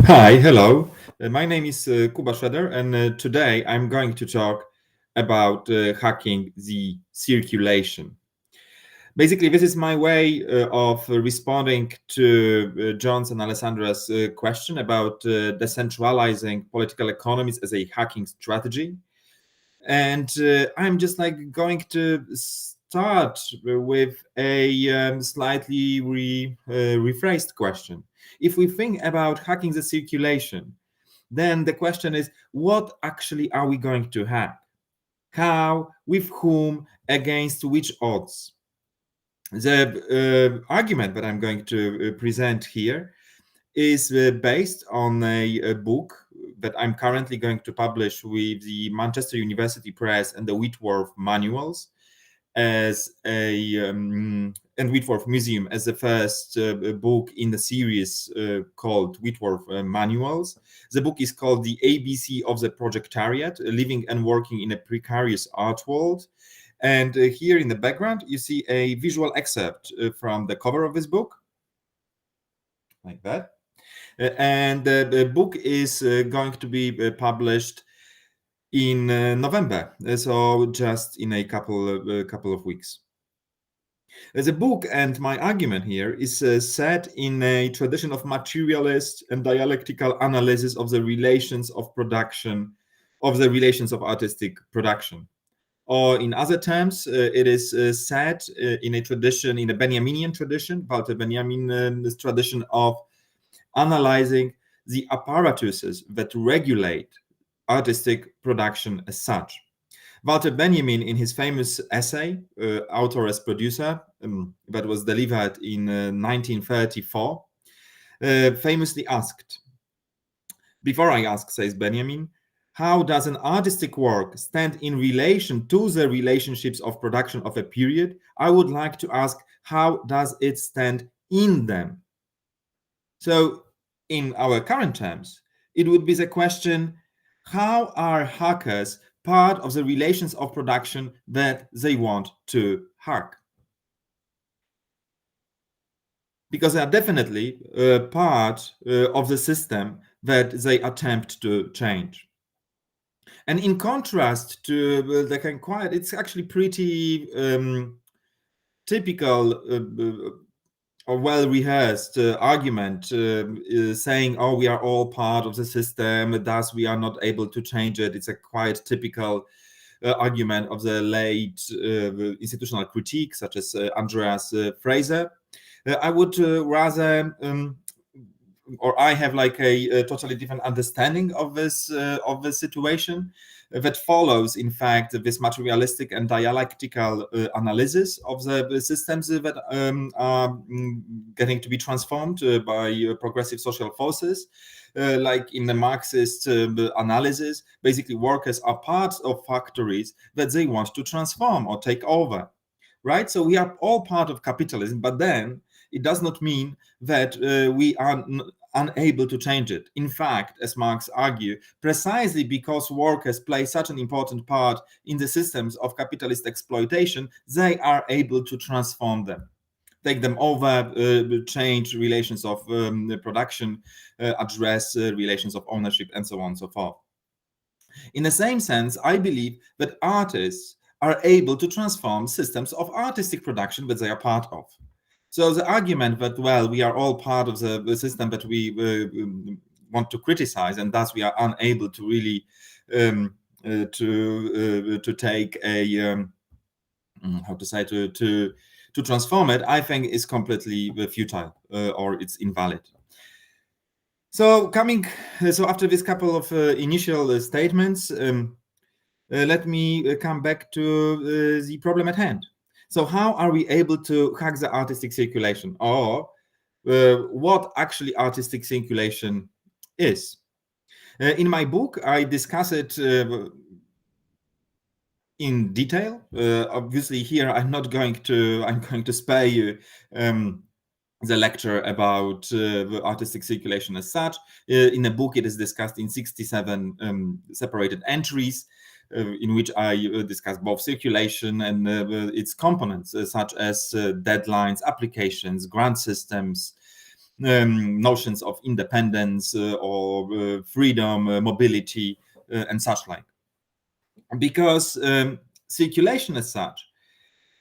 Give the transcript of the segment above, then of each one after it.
Hi, hello. My name is Kuba Szreder, and today I'm going to talk about hacking the circulation. Basically, this is my way of responding to John's and Alessandra's question about decentralizing political economies as a hacking strategy. And I'm just like going to start with a slightly rephrased question. If we think about hacking the circulation, then the question is, what actually are we going to hack? How, with whom, against which odds? The argument that I'm going to present here is based on a book that I'm currently going to publish with the Manchester University Press and the Whitworth Manuals as and Whitworth Museum as the first book in the series called Whitworth Manuals. The book is called The ABC of the Projectariat, Living and Working in a Precarious Art World. And here in the background, you see a visual excerpt from the cover of this book, like that. And the book is going to be published in November, so just in a couple of weeks. The book and my argument here is set in a tradition of materialist and dialectical analysis of the relations of production, of the relations of artistic production. Or in other terms, it is set in a tradition, in a Benjaminian tradition, Walter Benjamin's tradition of analyzing the apparatuses that regulate artistic production as such. Walter Benjamin, in his famous essay, Author as Producer, that was delivered in 1934, famously asked, "Before I ask," says Benjamin, "how does an artistic work stand in relation to the relationships of production of a period? I would like to ask, how does it stand in them?" So, in our current terms, it would be the question, how are hackers part of the relations of production that they want to hack? Because they are definitely part of the system that they attempt to change. And in contrast to the kind of quiet, it's actually pretty typical or well-rehearsed argument saying, oh, we are all part of the system, thus we are not able to change it. It's a quite typical argument of the late institutional critique, such as Andreas Fraser. I would rather, or I have like a totally different understanding of this situation that follows, in fact, this materialistic and dialectical analysis of the systems that are getting to be transformed by progressive social forces. Like in the Marxist analysis, basically workers are parts of factories that they want to transform or take over, right? So we are all part of capitalism, but then it does not mean that we are unable to change it. In fact, as Marx argued, precisely because workers play such an important part in the systems of capitalist exploitation, they are able to transform them, take them over, change relations of production, address relations of ownership, and so on and so forth. In the same sense, I believe that artists are able to transform systems of artistic production that they are part of. So the argument that, well, we are all part of the system that we want to criticize, and thus we are unable to really to take a how to say to transform it, I think is completely futile or it's invalid. So after this couple of initial statements, let me come back to the problem at hand. So how are we able to hack the artistic circulation, or what actually artistic circulation is? In my book, I discuss it in detail. Obviously, here I'm going to spare you the lecture about artistic circulation as such. In the book, it is discussed in 67 separated entries, in which I discuss both circulation and its components, such as deadlines, applications, grant systems, notions of independence or freedom, mobility, and such like. Because circulation as such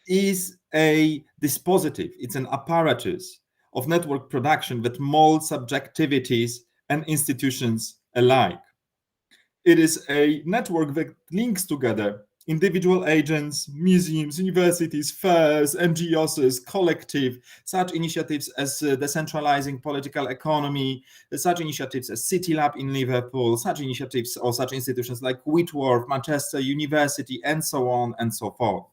is a dispositive, it's an apparatus of network production that molds subjectivities and institutions alike. It is a network that links together individual agents, museums, universities, fairs, NGOs, collective, such initiatives as Decentralising Political Economy, such initiatives as City Lab in Liverpool, such initiatives or such institutions like Whitworth, Manchester University, and so on and so forth.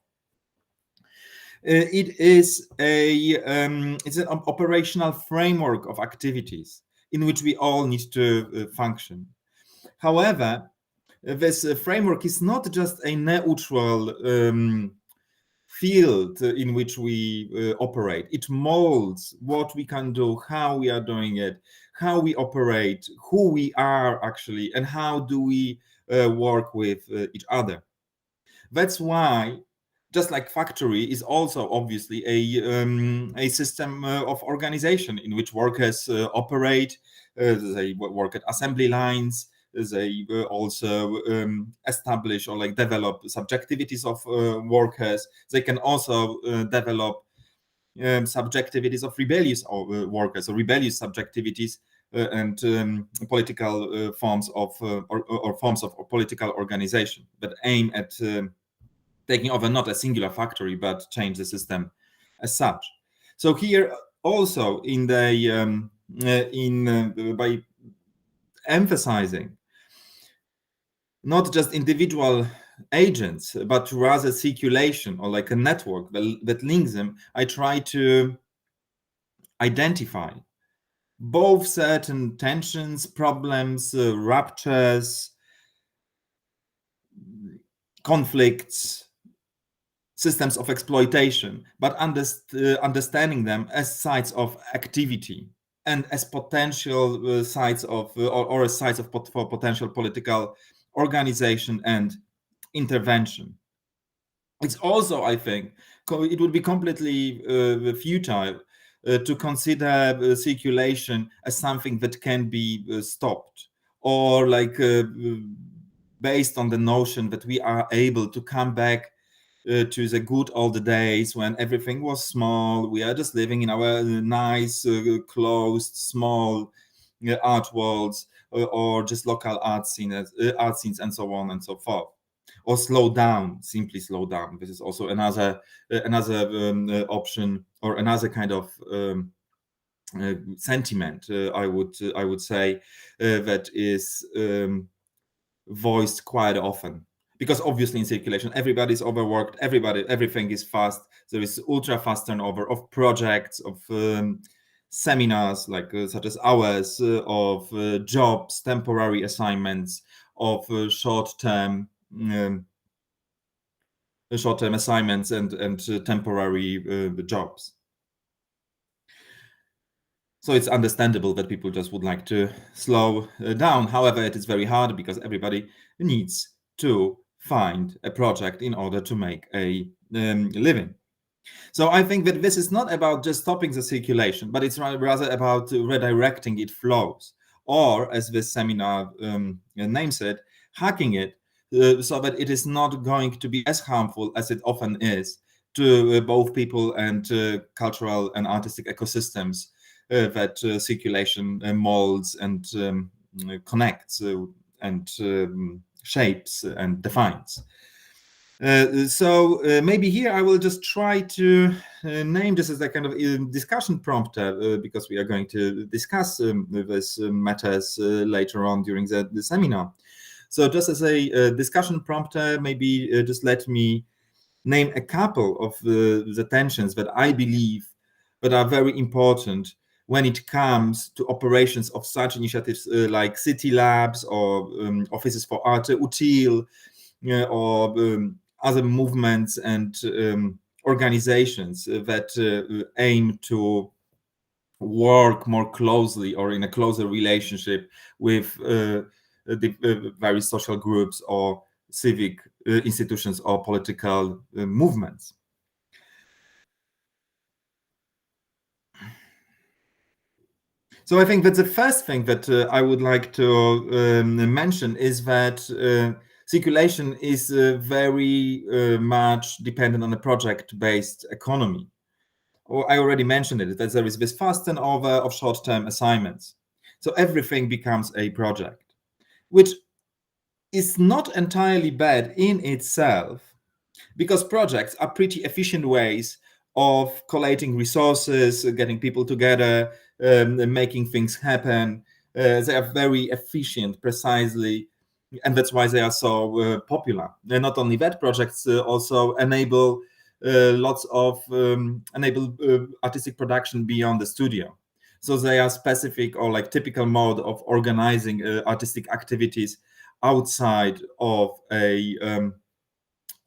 It is it's an operational framework of activities in which we all need to function. However, this framework is not just a neutral field in which we operate. It molds what we can do, how we are doing it, how we operate, who we are actually, and how do we work with each other. That's why, just like factory is also obviously a system of organization in which workers operate, they work at assembly lines, they also establish or like develop subjectivities of workers. They can also develop subjectivities of rebellious workers or rebellious subjectivities and political forms of or forms of political organization that aim at taking over not a singular factory but change the system as such. So here also in the by emphasizing not just individual agents, but rather circulation or like a network that links them, I try to identify both certain tensions, problems, ruptures, conflicts, systems of exploitation, but understanding them as sites of activity and as potential sites of or as sites of for potential political organization and intervention. It's also, I think, it would be completely futile to consider circulation as something that can be stopped or like based on the notion that we are able to come back to the good old days when everything was small. We are just living in our nice, closed, small art worlds or just local art scenes, and so on and so forth. Or slow down, simply slow down. This is also another option or another kind of sentiment. I would say that is voiced quite often. Because obviously in circulation, everybody's overworked, everything is fast. There is ultra fast turnover of projects, of seminars like such as ours, of jobs, temporary assignments, of short-term assignments and temporary jobs. So it's understandable that people just would like to slow down. However, it is very hard because everybody needs to find a project in order to make a living. So I think that this is not about just stopping the circulation, but it's rather about redirecting its flows, or as this seminar names it, hacking it so that it is not going to be as harmful as it often is to both people and cultural and artistic ecosystems that circulation molds and connects and shapes and defines. So maybe here I will just try to name this as a kind of discussion prompter because we are going to discuss these matters later on during the seminar. So just as a discussion prompter, maybe just let me name a couple of the tensions that I believe that are very important when it comes to operations of such initiatives like city labs or offices for art utile or other movements and organizations that aim to work more closely or in a closer relationship with the various social groups or civic institutions or political movements. So I think that the first thing that I would like to mention is that circulation is very much dependent on a project-based economy. I already mentioned it, that there is this fast turnover of short-term assignments. So everything becomes a project, which is not entirely bad in itself, because projects are pretty efficient ways of collating resources, getting people together, making things happen. They are very efficient, precisely, and that's why they are so popular. And not only that, projects also enable lots of artistic production beyond the studio. So they are specific or like typical mode of organizing artistic activities outside of a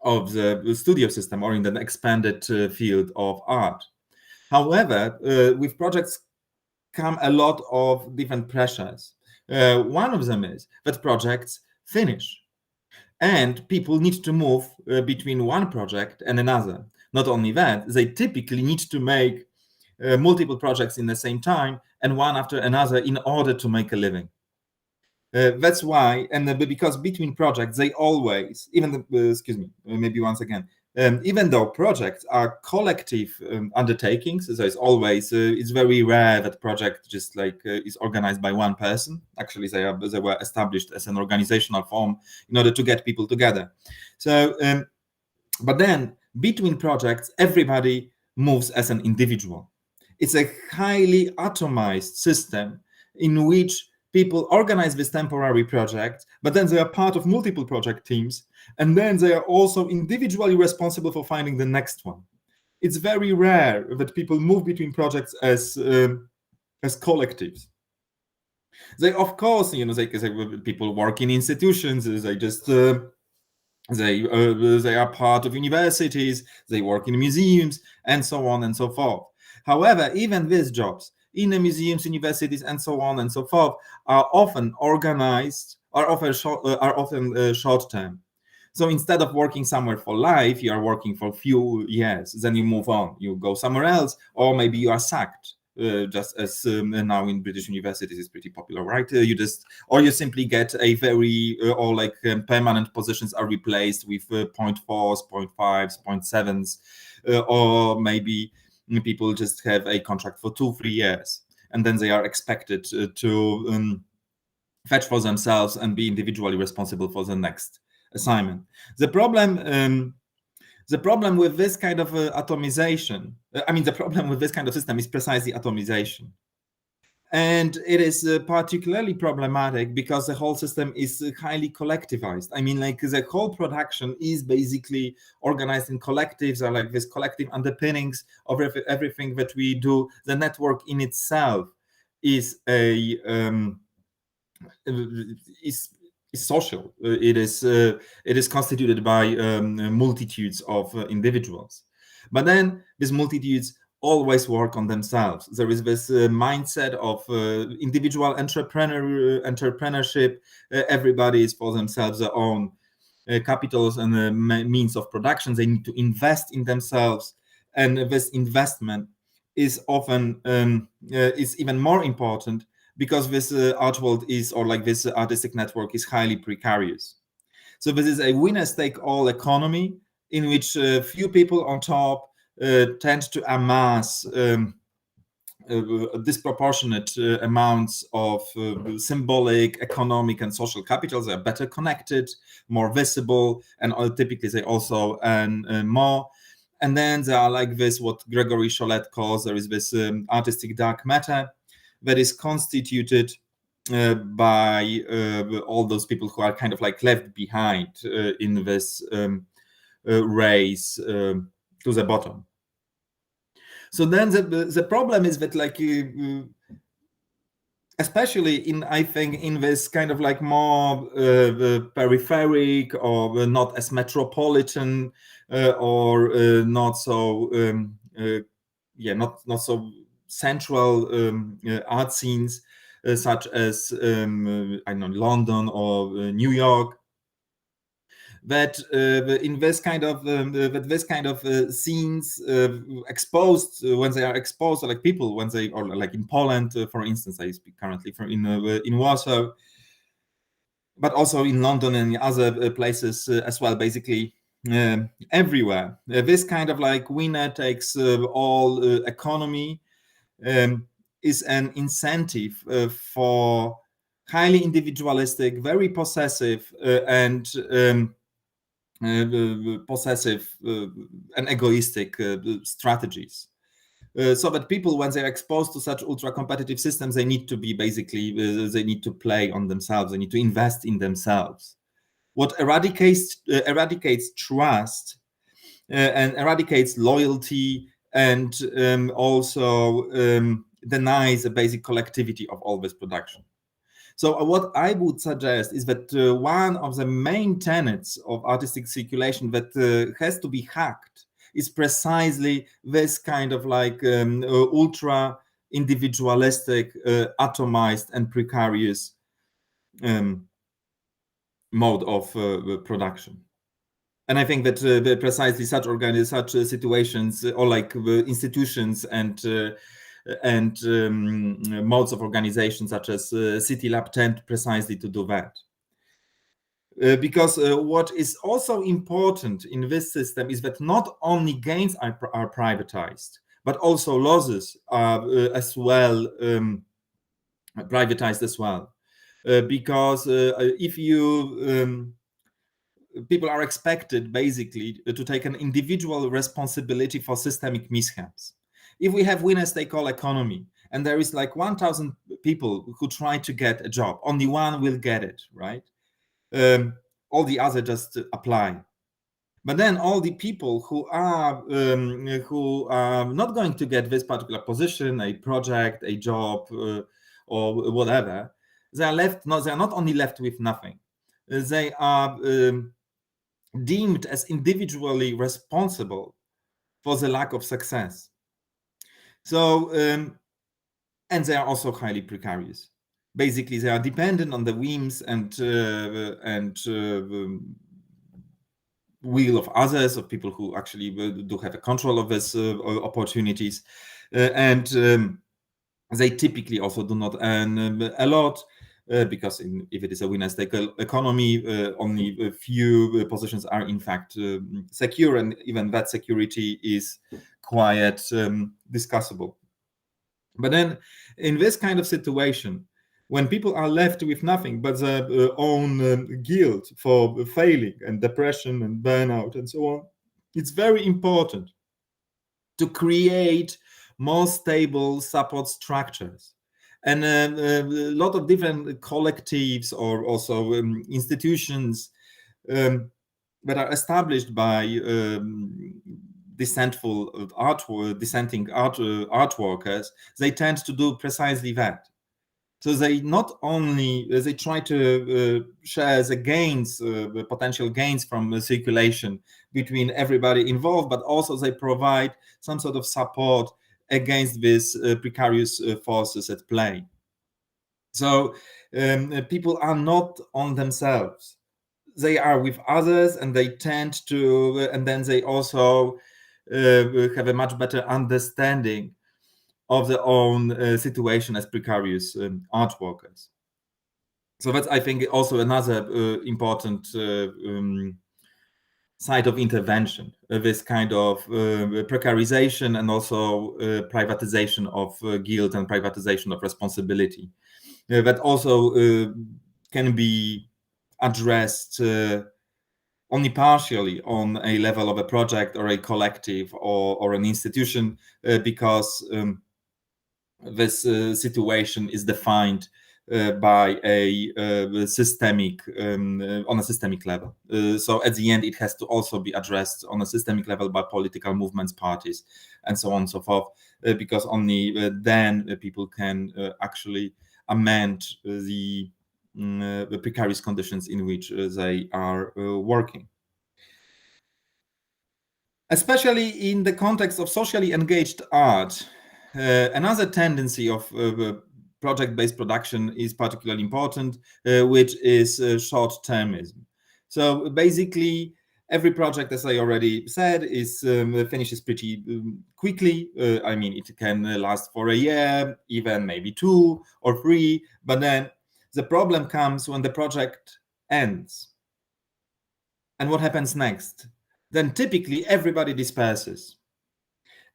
of the studio system or in the expanded field of art. However, with projects come a lot of different pressures. One of them is that projects finish and people need to move between one project and another. Not only that, they typically need to make multiple projects in the same time and one after another in order to make a living. That's why, and because between projects, they always, even excuse me, maybe once again, even though projects are collective undertakings, so it's always, it's very rare that project just like is organized by one person. Actually, they were established as an organizational form in order to get people together. So, but then between projects, everybody moves as an individual. It's a highly atomized system in which people organize this temporary project, but then they are part of multiple project teams, and then they are also individually responsible for finding the next one. It's very rare that people move between projects as collectives. They, of course, people work in institutions. They just they are part of universities. They work in museums, and so on and so forth. However, even these jobs in the museums, universities, and so on and so forth are often organized, are often short term. So instead of working somewhere for life, you are working for a few years, then you move on, you go somewhere else, or maybe you are sacked. Just as now in British universities is pretty popular, right? You simply get a very permanent positions are replaced with 0.4s, 0.5s, 0.7s, or maybe people just have a contract for 2-3 years, and then they are expected to fetch for themselves and be individually responsible for the next assignment. The problem with this kind of atomization, the problem with this kind of system is precisely atomization. And it is particularly problematic because the whole system is highly collectivized. The whole production is basically organized in collectives, or like this collective underpinnings of everything that we do. The network in itself is social. It is constituted by multitudes of individuals. But then these multitudes always work on themselves. There is this mindset of individual entrepreneurship. Everybody is for themselves their own capitals and means of production. They need to invest in themselves, and this investment is often is even more important because this art world is, or like this artistic network is highly precarious. So this is a winner-take-all economy in which few people on top tend to amass disproportionate amounts of symbolic, economic, and social capitals. They are better connected, more visible, and typically they also earn more. And then there are like this, what Gregory Cholet calls, there is this artistic dark matter that is constituted by all those people who are kind of like left behind in this race to the bottom. So then the problem is that especially in this kind of like more peripheric or not as metropolitan or not so not so central art scenes such as I don't know, London or New York. that in this kind of scenes exposed when they are exposed, like people when they, or like in Poland, for instance, I speak currently from in Warsaw, but also in London and other places as well, basically everywhere. This kind of like winner takes all economy is an incentive for highly individualistic, very possessive and possessive and egoistic strategies. So that people, when they're exposed to such ultra competitive systems, they need to be basically, they need to play on themselves, they need to invest in themselves. What eradicates trust and eradicates loyalty, and also denies the basic collectivity of all this production. So what I would suggest is that one of the main tenets of artistic circulation that has to be hacked is precisely this kind of like ultra individualistic, atomized and precarious mode of production. And I think that precisely such situations, or like institutions and modes of organization such as City Lab tend precisely to do that. Because what is also important in this system is that not only gains are privatized, but also losses are as well privatized as well. Because if you people are expected basically to take an individual responsibility for systemic mishaps. If we have winner-take-all economy and there is like 1,000 people who try to get a job, only one will get it, right? All the others just apply. But then all the people who are not going to get this particular position, a project, a job, or whatever, they are left. No, they are not only left with nothing. They are deemed as individually responsible for the lack of success. So, and they are also highly precarious. Basically, they are dependent on the whims and will of others, of people who actually do have a control of these opportunities, and they typically also do not earn a lot. Because if it is a winner-take-all economy, only a few positions are in fact secure, and even that security is quite discussable. But then in this kind of situation, when people are left with nothing but their own guilt for failing and depression and burnout and so on, it's very important to create more stable support structures. And a lot of different collectives or also institutions that are established by dissenting art workers, they tend to do precisely that. So they not only they try to share the gains, the potential gains from circulation between everybody involved, but also they provide some sort of support against these precarious forces at play. So people are not on themselves; they are with others, and they tend to, and then they also have a much better understanding of their own situation as precarious art workers. So that's, I think, also another important side of intervention, this kind of precarization and also privatization of guilt and privatization of responsibility. That also can be addressed only partially on a level of a project or a collective or an institution, because this situation is defined by a systemic, on a systemic level. So at the end, it has to also be addressed on a systemic level by political movements, parties, and so on and so forth, because only then people can actually amend the precarious conditions in which they are working. Especially in the context of socially engaged art, another tendency of project-based production is particularly important, which is short-termism. So basically, every project, as I already said, is finishes pretty quickly. I mean, it can last for a year, even maybe 2 or 3. But then the problem comes when the project ends. And what happens next? Then typically everybody disperses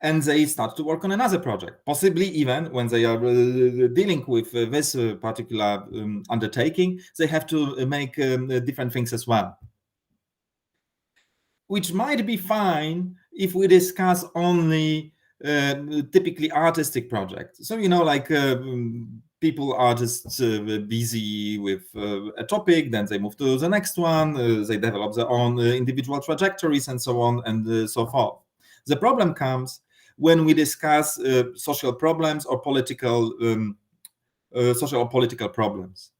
and they start to work on another project, possibly even when they are dealing with this particular undertaking, they have to make different things as well, which might be fine if we discuss only typically artistic projects. So, like people are just busy with a topic, then they move to the next one, they develop their own individual trajectories and so on and so forth. The problem comes when we discuss social problems or social or political problems.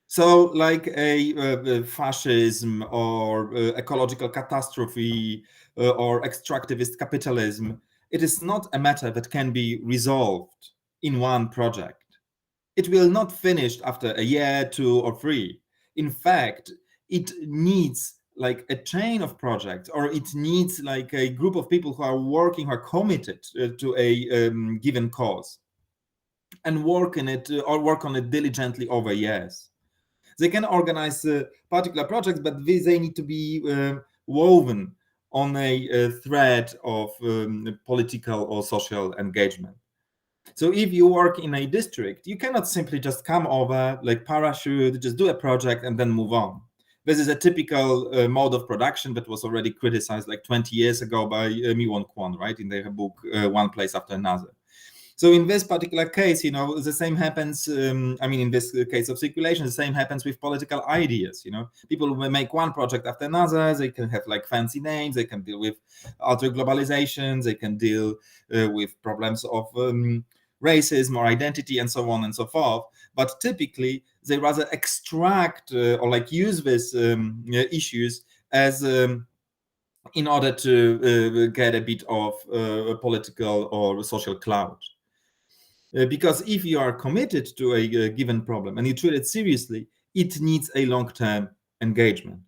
So, like a fascism or ecological catastrophe or extractivist capitalism, it is not a matter that can be resolved in one project. It will not finish after a year, 2 or 3. In fact, it needs like a chain of projects, or it needs like a group of people who are working, who are committed to a given cause and work in it or work on it diligently over years. They can organize particular projects, but they need to be woven on a thread of political or social engagement. So if you work in a district, you cannot simply just come over, like parachute, just do a project and then move on. This is a typical mode of production that was already criticized like 20 years ago by Mi-Won Kwon, right, in their book, One Place After Another. So in this particular case, the same happens, in this case of circulation, the same happens with political ideas, People will make one project after another, they can have like fancy names, they can deal with outer globalization, they can deal with problems of racism or identity and so on and so forth. But typically, they rather extract or like use these issues as in order to get a bit of political or social clout. Because if you are committed to a given problem and you treat it seriously, it needs a long-term engagement.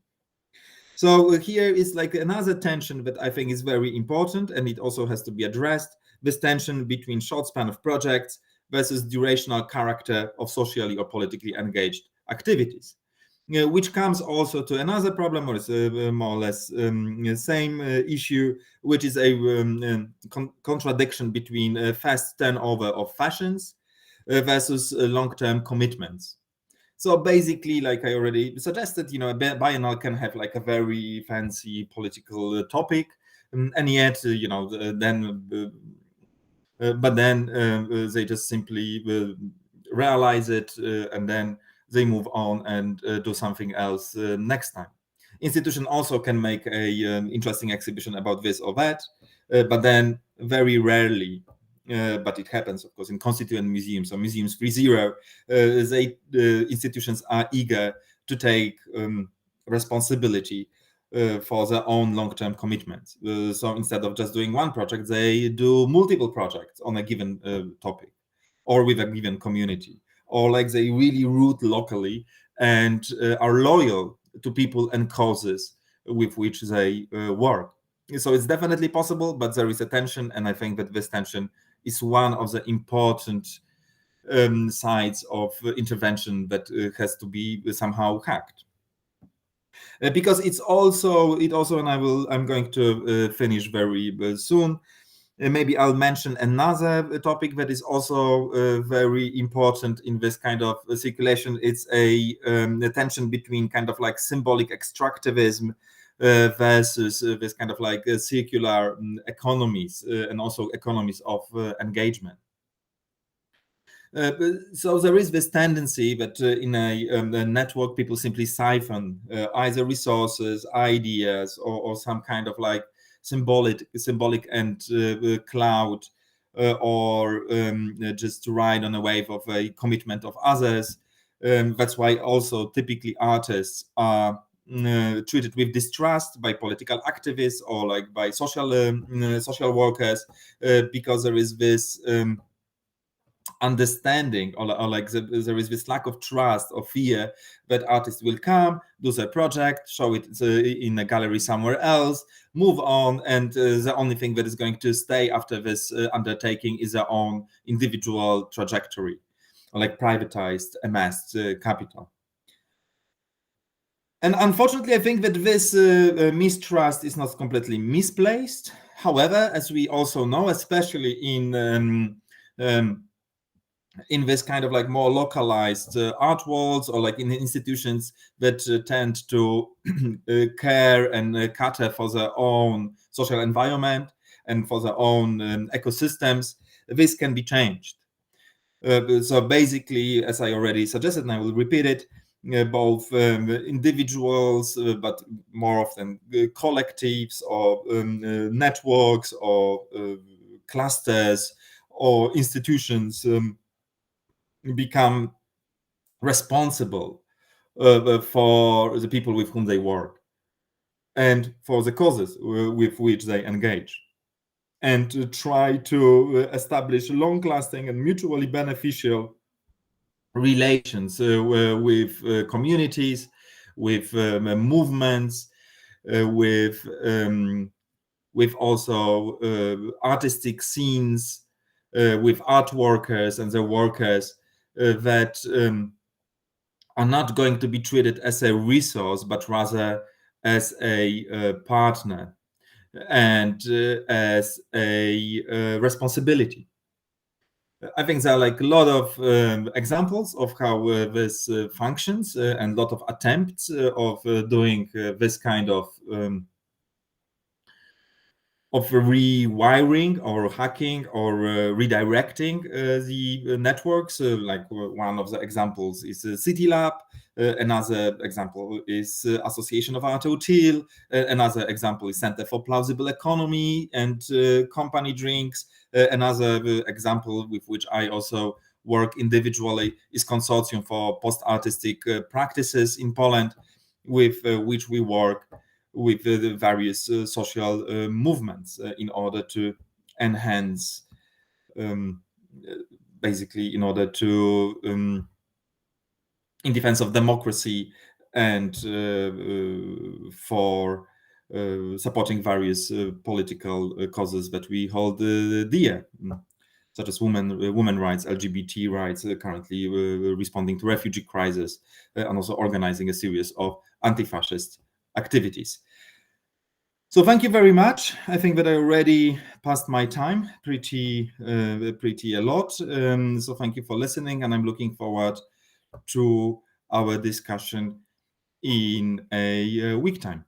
So here is like another tension that I think is very important, and it also has to be addressed, this tension between short span of projects versus durational character of socially or politically engaged activities. Which comes also to another problem, or is more or less same issue, which is a contradiction between fast turnover of fashions versus long-term commitments. So basically, like I already suggested, a biennial can have like a very fancy political topic, and yet, but then they just simply realize it and then they move on and do something else next time. Institution also can make a interesting exhibition about this or that, but then very rarely, but it happens, of course, in constituent museums or museums 3.0, institutions are eager to take responsibility for their own long-term commitments. So instead of just doing one project, they do multiple projects on a given topic or with a given community, or like they really root locally and are loyal to people and causes with which they work. So it's definitely possible, but there is a tension, and I think that this tension is one of the important sides of intervention that has to be somehow hacked. Because it also, and I'm going to finish very soon. Maybe I'll mention another topic that is also very important in this kind of circulation. It's a tension between kind of like symbolic extractivism versus this kind of like circular economies and also economies of engagement. So there is this tendency that in a network, people simply siphon either resources, ideas, or some kind of like symbolic and cloud, or just to ride on a wave of a commitment of others. That's why also typically artists are treated with distrust by political activists or like by social workers, because there is this understanding, or like there is this lack of trust or fear that artists will come, do their project, show it in a gallery somewhere else, move on, and the only thing that is going to stay after this undertaking is their own individual trajectory, or like privatized, amassed capital. And unfortunately, I think that this mistrust is not completely misplaced. However, as we also know, especially in this kind of like more localized art worlds, or like in institutions that tend to care and cater for their own social environment and for their own ecosystems, this can be changed. So basically, as I already suggested, and I will repeat it, both individuals, but more often collectives or networks or clusters or institutions become responsible for the people with whom they work and for the causes with which they engage, and to try to establish long-lasting and mutually beneficial relations with communities, with movements, with also artistic scenes, with art workers and their workers that are not going to be treated as a resource, but rather as a partner and as a responsibility. I think there are like a lot of examples of how this functions, and a lot of attempts of doing this kind of rewiring or hacking or redirecting the networks. Like one of the examples is City Lab. Another example is Association of Art Utile. Another example is Center for Plausible Economy and Company Drinks. Another example with which I also work individually is Consortium for Post-Artistic Practices in Poland, with which we work with the various social movements in order to enhance, basically in order to, in defense of democracy and for supporting various political causes that we hold dear, such as women rights, LGBT rights, currently responding to refugee crisis, and also organizing a series of anti-fascist activities. So thank you very much. I think that I already passed my time pretty a lot. So thank you for listening, and I'm looking forward to our discussion in a week time.